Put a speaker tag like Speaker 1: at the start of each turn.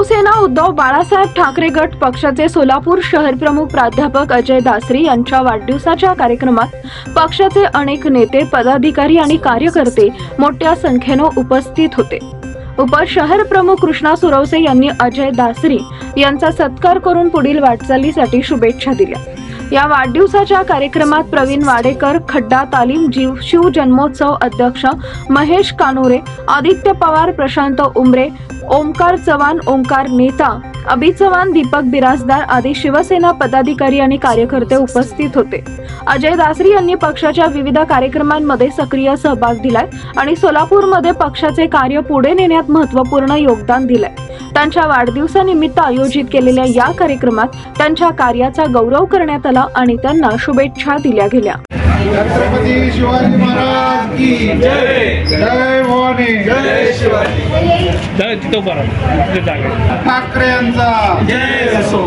Speaker 1: शिवसेना उद्धव बाळासाहेब ठाकरे गट पक्षाचे सोलापूर शहर प्रमुख प्राध्यापक अजय दासरी यांच्या वाढदिवसाच्या कार्यक्रमात पक्षाचे अनेक नेते, पदाधिकारी आणि कार्यकर्ते मोठ्या संख्येने उपस्थित होते। उपशहर प्रमुख कृष्णा सुरवसे यांनी अजय दासरी यांचा सत्कार करून पुढील वाटचालीसाठी शुभेच्छा दिल्या। या वाढदिवसाच्या कार्यक्रमात प्रवीण वाडेकर, खड्डा तालीम शिव जन्मोत्सव अध्यक्ष महेश कानोरे, आदित्य पवार, प्रशांत उमरे, ओमकार चव्हाण, ओंकार नेता, अभि चव्हाण, दीपक बिराजदार आदी शिवसेना पदाधिकारी आणि कार्यकर्ते उपस्थित होते। अजय दासरी यांनी पक्षाच्या विविध कार्यक्रमांमध्ये सक्रिय सहभाग दिलाय आणि सोलापूरमध्ये पक्षाचे कार्य पुढे नेण्यात महत्त्वपूर्ण योगदान दिलंय। त्यांच्या वाढदिवसानिमित्त आयोजित केलेल्या या कार्यक्रमात त्यांच्या कार्याचा गौरव करण्यात आला आणि त्यांना शुभेच्छा दिल्या गेल्या।
Speaker 2: छत्रपती शिवाजी महाराज की जय, जय भवानी, जय शिवाजी, जय जितोबाराव ठाकरे यांचा जय असो।